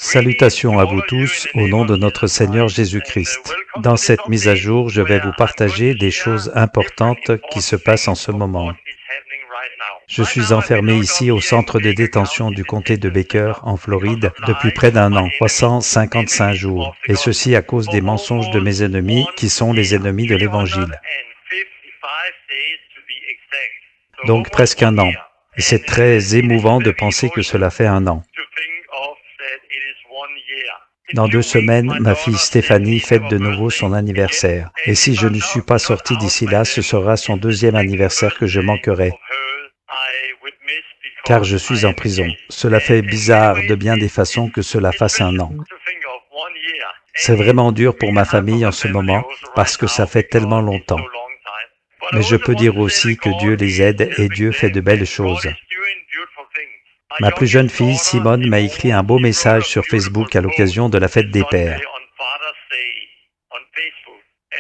Salutations à vous tous au nom de notre Seigneur Jésus-Christ. Dans cette mise à jour, je vais vous partager des choses importantes qui se passent en ce moment. Je suis enfermé ici au centre de détention du comté de Baker, en Floride, depuis près d'un an, 355 jours, et ceci à cause des mensonges de mes ennemis, qui sont les ennemis de l'Évangile. Donc presque un an. Et c'est très émouvant de penser que cela fait un an. Dans 2 semaines, ma fille Stéphanie fête de nouveau son anniversaire. Et si je ne suis pas sorti d'ici là, ce sera son 2e anniversaire que je manquerai, car je suis en prison. Cela fait bizarre de bien des façons que cela fasse un an. C'est vraiment dur pour ma famille en ce moment, parce que ça fait tellement longtemps. Mais je peux dire aussi que Dieu les aide et Dieu fait de belles choses. Ma plus jeune fille, Simone, m'a écrit un beau message sur Facebook à l'occasion de la fête des pères.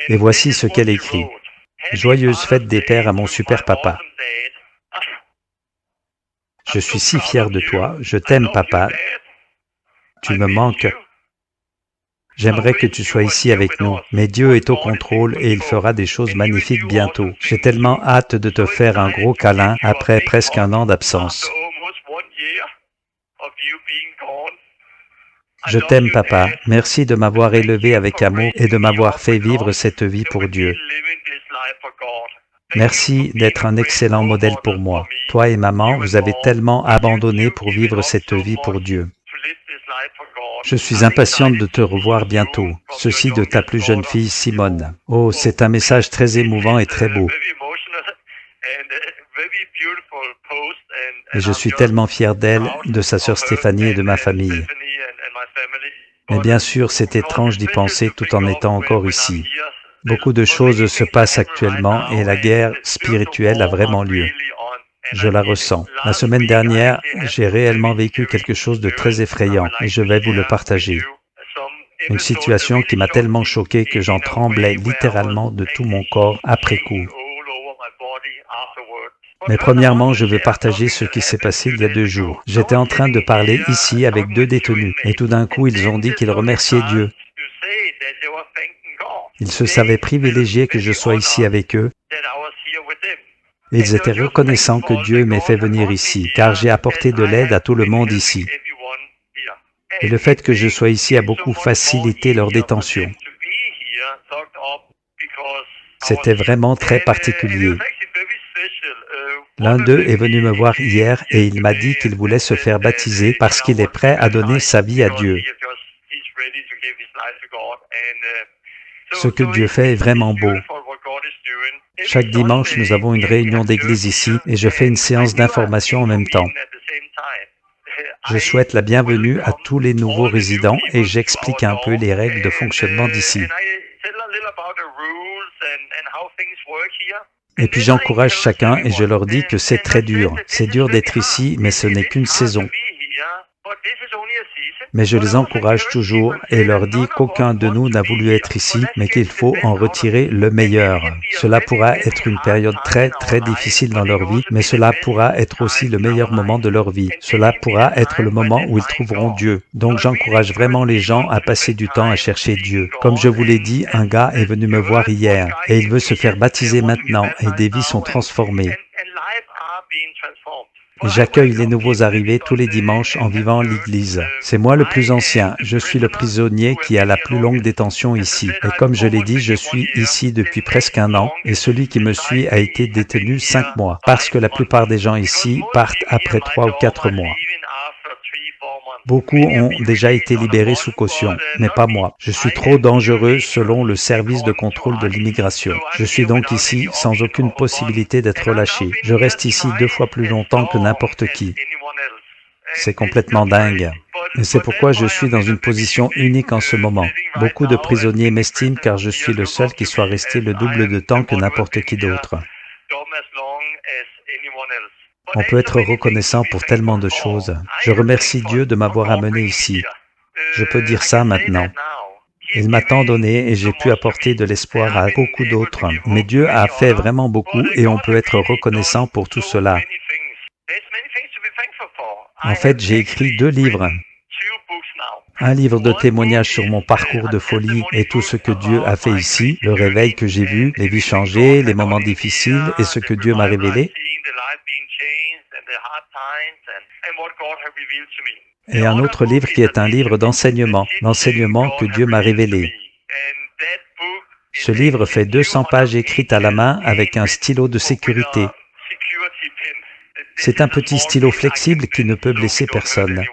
Et voici ce qu'elle écrit. « Joyeuse fête des pères à mon super papa. Je suis si fière de toi, je t'aime papa, tu me manques. J'aimerais que tu sois ici avec nous, mais Dieu est au contrôle et il fera des choses magnifiques bientôt. J'ai tellement hâte de te faire un gros câlin après presque un an d'absence. Je t'aime, papa. Merci de m'avoir élevé avec amour et de m'avoir fait vivre cette vie pour Dieu. Merci d'être un excellent modèle pour moi. Toi et maman, vous avez tellement abandonné pour vivre cette vie pour Dieu. Je suis impatiente de te revoir bientôt. Ceci de ta plus jeune fille, Simone. Oh, c'est un message très émouvant et très beau. Et je suis tellement fier d'elle, de sa sœur Stéphanie et de ma famille. Mais bien sûr, c'est étrange d'y penser tout en étant encore ici. Beaucoup de choses se passent actuellement et la guerre spirituelle a vraiment lieu. Je la ressens. La semaine dernière, j'ai réellement vécu quelque chose de très effrayant et je vais vous le partager. Une situation qui m'a tellement choqué que j'en tremblais littéralement de tout mon corps après coup. Mais premièrement, je veux partager ce qui s'est passé il y a 2 jours. J'étais en train de parler ici avec 2 détenus et tout d'un coup, ils ont dit qu'ils remerciaient Dieu. Ils se savaient privilégiés que je sois ici avec eux. Ils étaient reconnaissants que Dieu m'ait fait venir ici, car j'ai apporté de l'aide à tout le monde ici. Et le fait que je sois ici a beaucoup facilité leur détention. C'était vraiment très particulier. L'un d'eux est venu me voir hier et il m'a dit qu'il voulait se faire baptiser parce qu'il est prêt à donner sa vie à Dieu. Ce que Dieu fait est vraiment beau. Chaque dimanche, nous avons une réunion d'église ici et je fais une séance d'information en même temps. Je souhaite la bienvenue à tous les nouveaux résidents et j'explique un peu les règles de fonctionnement d'ici. Et puis j'encourage chacun et je leur dis que c'est très dur. C'est dur d'être ici, mais ce n'est qu'une saison. Mais je les encourage toujours et leur dis qu'aucun de nous n'a voulu être ici, mais qu'il faut en retirer le meilleur. Cela pourra être une période très, très difficile dans leur vie, mais cela pourra être aussi le meilleur moment de leur vie. Cela pourra être le moment où ils trouveront Dieu. Donc j'encourage vraiment les gens à passer du temps à chercher Dieu. Comme je vous l'ai dit, un gars est venu me voir hier et il veut se faire baptiser maintenant et des vies sont transformées. Et j'accueille les nouveaux arrivés tous les dimanches en vivant l'église. C'est moi le plus ancien, je suis le prisonnier qui a la plus longue détention ici. Et comme je l'ai dit, je suis ici depuis presque un an et celui qui me suit a été détenu 5 mois. Parce que la plupart des gens ici partent après 3 ou 4 mois. Beaucoup ont déjà été libérés sous caution, mais pas moi. Je suis trop dangereux selon le service de contrôle de l'immigration. Je suis donc ici sans aucune possibilité d'être relâché. Je reste ici 2 fois plus longtemps que n'importe qui. C'est complètement dingue. Et c'est pourquoi je suis dans une position unique en ce moment. Beaucoup de prisonniers m'estiment car je suis le seul qui soit resté le double de temps que n'importe qui d'autre. On peut être reconnaissant pour tellement de choses. Je remercie Dieu de m'avoir amené ici. Je peux dire ça maintenant. Il m'a tant donné et j'ai pu apporter de l'espoir à beaucoup d'autres. Mais Dieu a fait vraiment beaucoup et on peut être reconnaissant pour tout cela. En fait, j'ai écrit 2 livres. Un livre de témoignages sur mon parcours de folie et tout ce que Dieu a fait ici, le réveil que j'ai vu, les vies changées, les moments difficiles et ce que Dieu m'a révélé. Et un autre livre qui est un livre d'enseignement, l'enseignement que Dieu m'a révélé. Ce livre fait 200 pages écrites à la main avec un stylo de sécurité. C'est un petit stylo flexible qui ne peut blesser personne.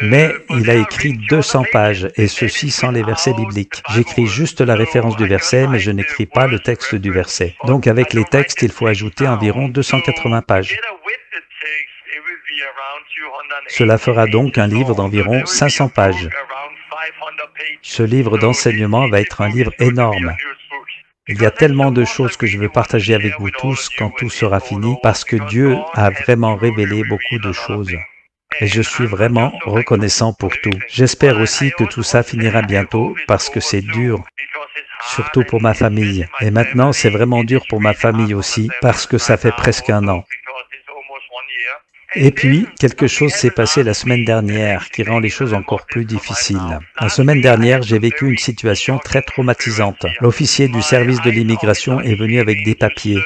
Mais il a écrit 200 pages, et ceci sans les versets bibliques. J'écris juste la référence du verset, mais je n'écris pas le texte du verset. Donc avec les textes, il faut ajouter environ 280 pages. Cela fera donc un livre d'environ 500 pages. Ce livre d'enseignement va être un livre énorme. Il y a tellement de choses que je veux partager avec vous tous quand tout sera fini, parce que Dieu a vraiment révélé beaucoup de choses. Et je suis vraiment reconnaissant pour tout. J'espère aussi que tout ça finira bientôt, parce que c'est dur, surtout pour ma famille. Et maintenant, c'est vraiment dur pour ma famille aussi, parce que ça fait presque 1 an. Et puis, quelque chose s'est passé la semaine dernière qui rend les choses encore plus difficiles. La semaine dernière, j'ai vécu une situation très traumatisante. L'officier du service de l'immigration est venu avec des papiers.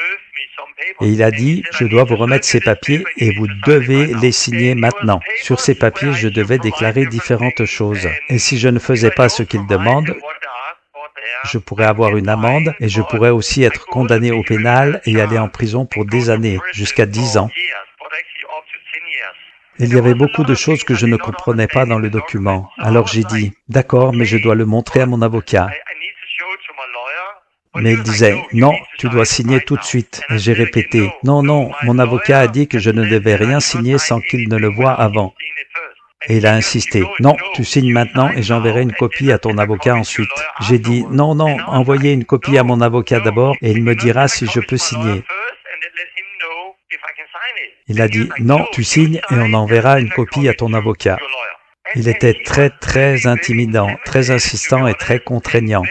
Et il a dit, je dois vous remettre ces papiers et vous devez les signer maintenant. Sur ces papiers, je devais déclarer différentes choses. Et si je ne faisais pas ce qu'il demande, je pourrais avoir une amende et je pourrais aussi être condamné au pénal et aller en prison pour des années, jusqu'à 10 ans. Il y avait beaucoup de choses que je ne comprenais pas dans le document. Alors j'ai dit, d'accord, mais je dois le montrer à mon avocat. Mais il disait, non, tu dois signer tout de suite. Et j'ai répété, non, non, mon avocat a dit que je ne devais rien signer sans qu'il ne le voie avant. Et il a insisté, non, tu signes maintenant et j'enverrai une copie à ton avocat ensuite. J'ai dit, non, non, envoyez une copie à mon avocat d'abord et il me dira si je peux signer. Il a dit, non, tu signes et on enverra une copie à ton avocat. Il était très, très intimidant, très insistant et très contraignant.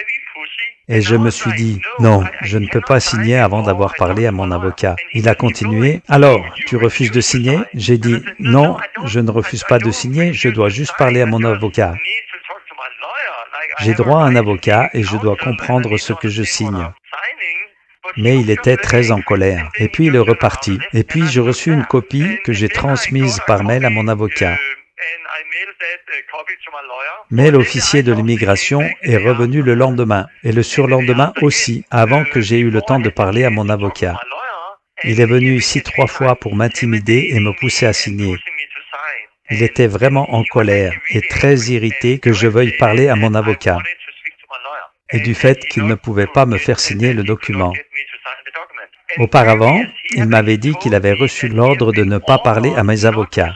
Et je me suis dit, non, je ne peux pas signer avant d'avoir parlé à mon avocat. Il a continué, alors, tu refuses de signer? J'ai dit, non, je ne refuse pas de signer, je dois juste parler à mon avocat. J'ai droit à un avocat et je dois comprendre ce que je signe. Mais il était très en colère. Et puis il est reparti. Et puis j'ai reçu une copie que j'ai transmise par mail à mon avocat. Mais l'officier de l'immigration est revenu le lendemain, et le surlendemain aussi, avant que j'aie eu le temps de parler à mon avocat. Il est venu ici 3 fois pour m'intimider et me pousser à signer. Il était vraiment en colère et très irrité que je veuille parler à mon avocat, et du fait qu'il ne pouvait pas me faire signer le document. Auparavant, il m'avait dit qu'il avait reçu l'ordre de ne pas parler à mes avocats.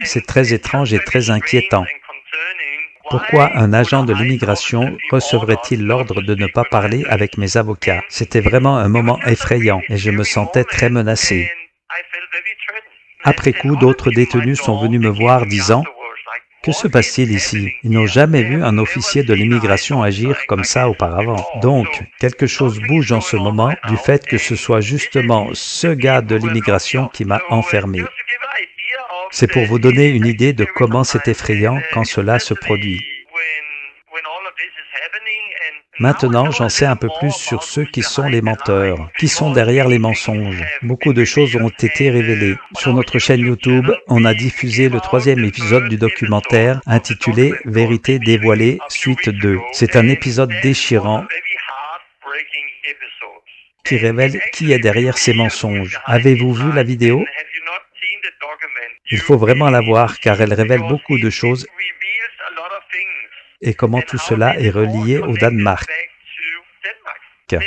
C'est très étrange et très inquiétant. Pourquoi un agent de l'immigration recevrait-il l'ordre de ne pas parler avec mes avocats? C'était vraiment un moment effrayant et je me sentais très menacé. Après coup, d'autres détenus sont venus me voir disant « Que se passe-t-il ici? Ils n'ont jamais vu un officier de l'immigration agir comme ça auparavant. » Donc, quelque chose bouge en ce moment du fait que ce soit justement ce gars de l'immigration qui m'a enfermé. C'est pour vous donner une idée de comment c'est effrayant quand cela se produit. Maintenant, j'en sais un peu plus sur ceux qui sont les menteurs, qui sont derrière les mensonges. Beaucoup de choses ont été révélées. Sur notre chaîne YouTube, on a diffusé le 3e épisode du documentaire intitulé « Vérité dévoilée, suite 2 ». C'est un épisode déchirant qui révèle qui est derrière ces mensonges. Avez-vous vu la vidéo? Il faut vraiment la voir car elle révèle beaucoup de choses et comment tout cela est relié au Danemark.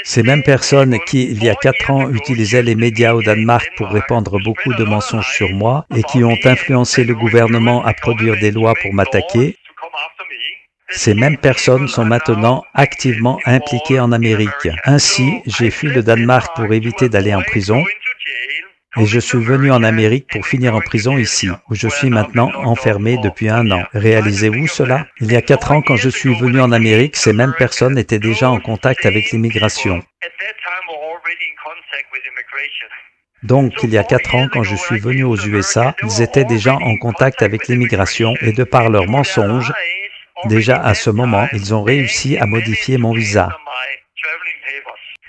Ces mêmes personnes qui, il y a 4 ans, utilisaient les médias au Danemark pour répandre beaucoup de mensonges sur moi et qui ont influencé le gouvernement à produire des lois pour m'attaquer, ces mêmes personnes sont maintenant activement impliquées en Amérique. Ainsi, j'ai fui le Danemark pour éviter d'aller en prison et je suis venu en Amérique pour finir en prison ici, où je suis maintenant enfermé depuis 1 an. Réalisez-vous cela? Il y a 4 ans, quand je suis venu en Amérique, ces mêmes personnes étaient déjà en contact avec l'immigration. Donc, il y a 4 ans, quand je suis venu aux USA, ils étaient déjà en contact avec l'immigration et de par leurs mensonges, déjà à ce moment, ils ont réussi à modifier mon visa.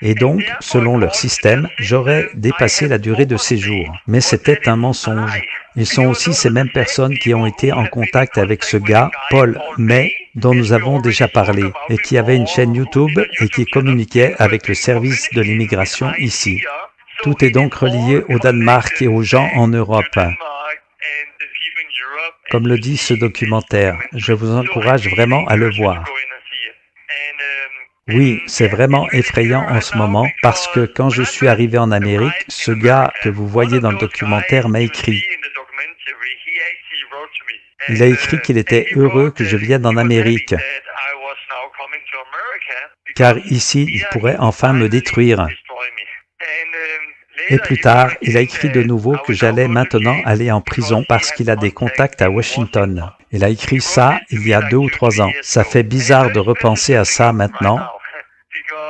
Et donc, selon leur système, j'aurais dépassé la durée de séjour. Mais c'était un mensonge. Ils sont aussi ces mêmes personnes qui ont été en contact avec ce gars, Paul May, dont nous avons déjà parlé, et qui avait une chaîne YouTube et qui communiquait avec le service de l'immigration ici. Tout est donc relié au Danemark et aux gens en Europe. Comme le dit ce documentaire, je vous encourage vraiment à le voir. Oui, c'est vraiment effrayant en ce moment parce que quand je suis arrivé en Amérique, ce gars que vous voyez dans le documentaire m'a écrit. Il a écrit qu'il était heureux que je vienne en Amérique, car ici, il pourrait enfin me détruire. Et plus tard, il a écrit de nouveau que j'allais maintenant aller en prison parce qu'il a des contacts à Washington. Il a écrit ça il y a 2 ou 3 ans. Ça fait bizarre de repenser à ça maintenant,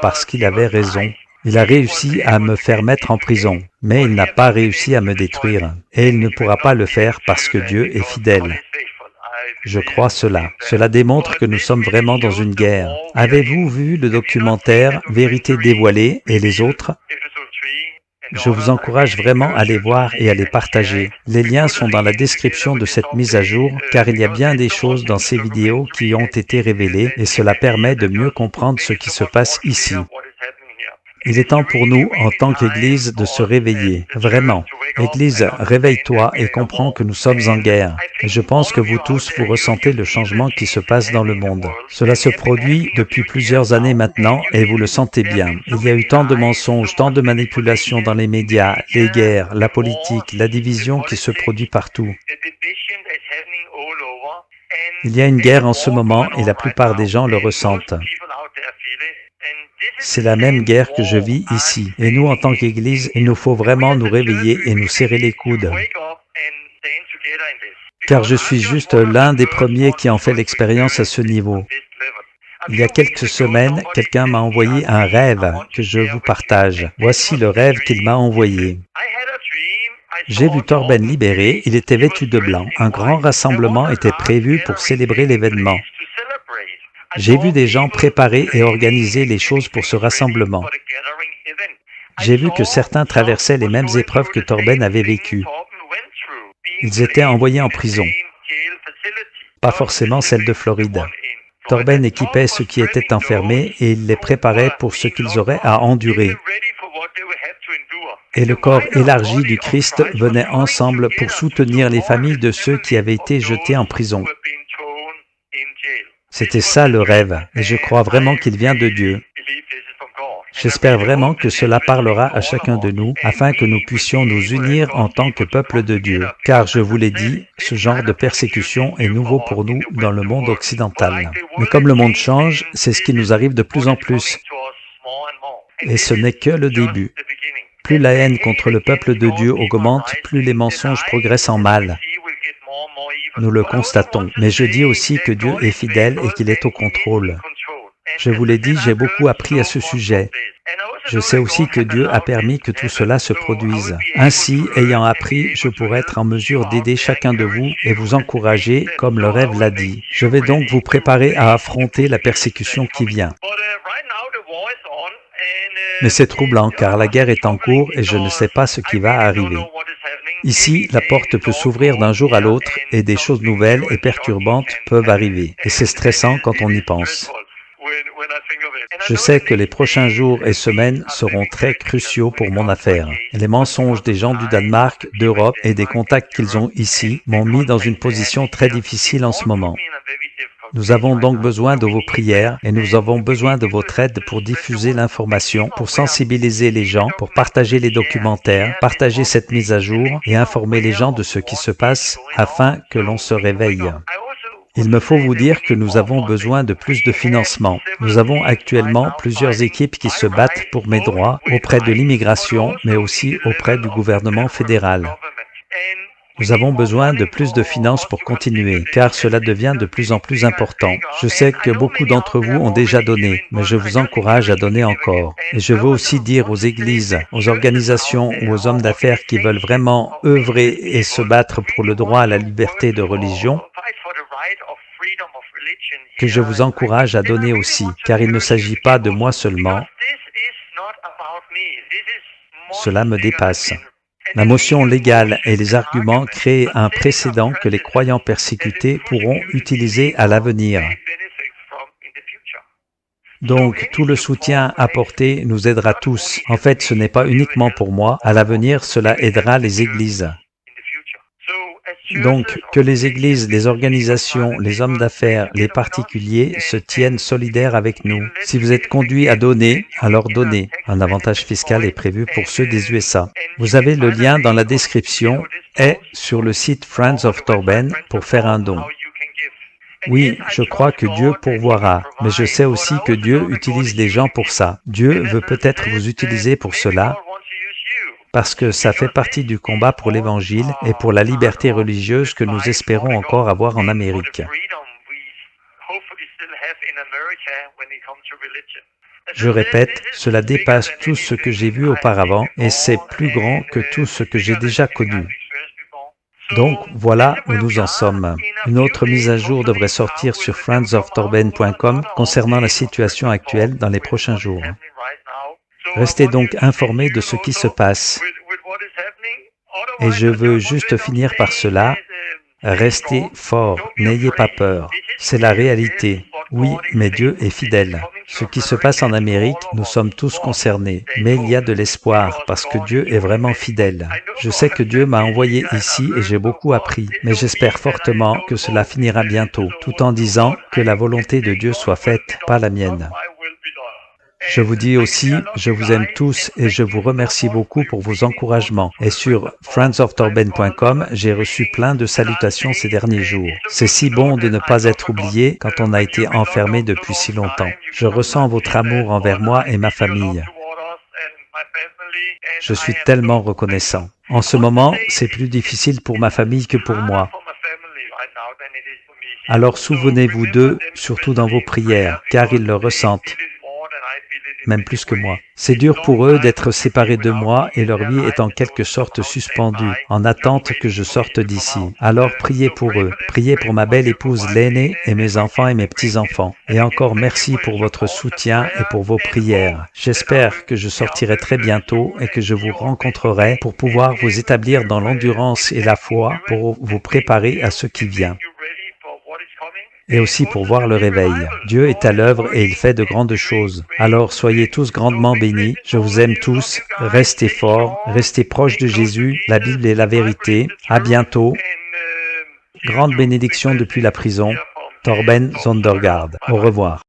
parce qu'il avait raison. Il a réussi à me faire mettre en prison, mais il n'a pas réussi à me détruire. Et il ne pourra pas le faire parce que Dieu est fidèle. Je crois cela. Cela démontre que nous sommes vraiment dans une guerre. Avez-vous vu le documentaire Vérité dévoilée et les autres? Je vous encourage vraiment à les voir et à les partager. Les liens sont dans la description de cette mise à jour, car il y a bien des choses dans ces vidéos qui ont été révélées et cela permet de mieux comprendre ce qui se passe ici. Il est temps pour nous, en tant qu'Église, de se réveiller. Vraiment. Église, réveille-toi et comprends que nous sommes en guerre. Et je pense que vous tous, vous ressentez le changement qui se passe dans le monde. Cela se produit depuis plusieurs années maintenant et vous le sentez bien. Il y a eu tant de mensonges, tant de manipulations dans les médias, les guerres, la politique, la division qui se produit partout. Il y a une guerre en ce moment et la plupart des gens le ressentent. C'est la même guerre que je vis ici. Et nous, en tant qu'Église, il nous faut vraiment nous réveiller et nous serrer les coudes. Car je suis juste l'un des premiers qui en fait l'expérience à ce niveau. Il y a quelques semaines, quelqu'un m'a envoyé un rêve que je vous partage. Voici le rêve qu'il m'a envoyé. J'ai vu Torben libéré, il était vêtu de blanc. Un grand rassemblement était prévu pour célébrer l'événement. J'ai vu des gens préparer et organiser les choses pour ce rassemblement. J'ai vu que certains traversaient les mêmes épreuves que Torben avait vécues. Ils étaient envoyés en prison. Pas forcément celle de Floride. Torben équipait ceux qui étaient enfermés et il les préparait pour ce qu'ils auraient à endurer. Et le corps élargi du Christ venait ensemble pour soutenir les familles de ceux qui avaient été jetés en prison. C'était ça le rêve, et je crois vraiment qu'il vient de Dieu. J'espère vraiment que cela parlera à chacun de nous, afin que nous puissions nous unir en tant que peuple de Dieu. Car je vous l'ai dit, ce genre de persécution est nouveau pour nous dans le monde occidental. Mais comme le monde change, c'est ce qui nous arrive de plus en plus. Et ce n'est que le début. Plus la haine contre le peuple de Dieu augmente, plus les mensonges progressent en mal. Nous le constatons, mais je dis aussi que Dieu est fidèle et qu'il est au contrôle. Je vous l'ai dit, j'ai beaucoup appris à ce sujet. Je sais aussi que Dieu a permis que tout cela se produise. Ainsi, ayant appris, je pourrai être en mesure d'aider chacun de vous et vous encourager, comme le rêve l'a dit. Je vais donc vous préparer à affronter la persécution qui vient. Mais c'est troublant car la guerre est en cours et je ne sais pas ce qui va arriver. Ici, la porte peut s'ouvrir d'un jour à l'autre et des choses nouvelles et perturbantes peuvent arriver. Et c'est stressant quand on y pense. Je sais que les prochains jours et semaines seront très cruciaux pour mon affaire. Les mensonges des gens du Danemark, d'Europe et des contacts qu'ils ont ici m'ont mis dans une position très difficile en ce moment. Nous avons donc besoin de vos prières et nous avons besoin de votre aide pour diffuser l'information, pour sensibiliser les gens, pour partager les documentaires, partager cette mise à jour et informer les gens de ce qui se passe afin que l'on se réveille. Il me faut vous dire que nous avons besoin de plus de financement. Nous avons actuellement plusieurs équipes qui se battent pour mes droits auprès de l'immigration, mais aussi auprès du gouvernement fédéral. Nous avons besoin de plus de finances pour continuer, car cela devient de plus en plus important. Je sais que beaucoup d'entre vous ont déjà donné, mais je vous encourage à donner encore. Et je veux aussi dire aux églises, aux organisations ou aux hommes d'affaires qui veulent vraiment œuvrer et se battre pour le droit à la liberté de religion, que je vous encourage à donner aussi, car il ne s'agit pas de moi seulement. Cela me dépasse. La motion légale et les arguments créent un précédent que les croyants persécutés pourront utiliser à l'avenir. Donc, tout le soutien apporté nous aidera tous. En fait, ce n'est pas uniquement pour moi. À l'avenir, cela aidera les églises. Donc, que les églises, les organisations, les hommes d'affaires, les particuliers se tiennent solidaires avec nous. Si vous êtes conduits à donner, alors donnez. Un avantage fiscal est prévu pour ceux des USA. Vous avez le lien dans la description et sur le site Friends of Torben pour faire un don. Oui, je crois que Dieu pourvoira, mais je sais aussi que Dieu utilise les gens pour ça. Dieu veut peut-être vous utiliser pour cela, parce que ça fait partie du combat pour l'Évangile et pour la liberté religieuse que nous espérons encore avoir en Amérique. Je répète, cela dépasse tout ce que j'ai vu auparavant et c'est plus grand que tout ce que j'ai déjà connu. Donc, voilà où nous en sommes. Une autre mise à jour devrait sortir sur friendsoftorben.com concernant la situation actuelle dans les prochains jours. Restez donc informés de ce qui se passe. Et je veux juste finir par cela. Restez forts, n'ayez pas peur. C'est la réalité. Oui, mais Dieu est fidèle. Ce qui se passe en Amérique, nous sommes tous concernés. Mais il y a de l'espoir parce que Dieu est vraiment fidèle. Je sais que Dieu m'a envoyé ici et j'ai beaucoup appris. Mais j'espère fortement que cela finira bientôt, tout en disant que la volonté de Dieu soit faite, pas la mienne. Je vous dis aussi, je vous aime tous et je vous remercie beaucoup pour vos encouragements. Et sur friendsoftorben.com, j'ai reçu plein de salutations ces derniers jours. C'est si bon de ne pas être oublié quand on a été enfermé depuis si longtemps. Je ressens votre amour envers moi et ma famille. Je suis tellement reconnaissant. En ce moment, c'est plus difficile pour ma famille que pour moi. Alors souvenez-vous d'eux, surtout dans vos prières, car ils le ressentent. Même plus que moi. C'est dur pour eux d'être séparés de moi et leur vie est en quelque sorte suspendue, en attente que je sorte d'ici. Alors priez pour eux. Priez pour ma belle épouse l'aînée et mes enfants et mes petits-enfants. Et encore merci pour votre soutien et pour vos prières. J'espère que je sortirai très bientôt et que je vous rencontrerai pour pouvoir vous établir dans l'endurance et la foi pour vous préparer à ce qui vient. Et aussi pour voir le réveil. Dieu est à l'œuvre et il fait de grandes choses. Alors soyez tous grandement bénis. Je vous aime tous. Restez forts. Restez proches de Jésus. La Bible est la vérité. À bientôt. Grande bénédiction depuis la prison. Torben Zondergaard. Au revoir.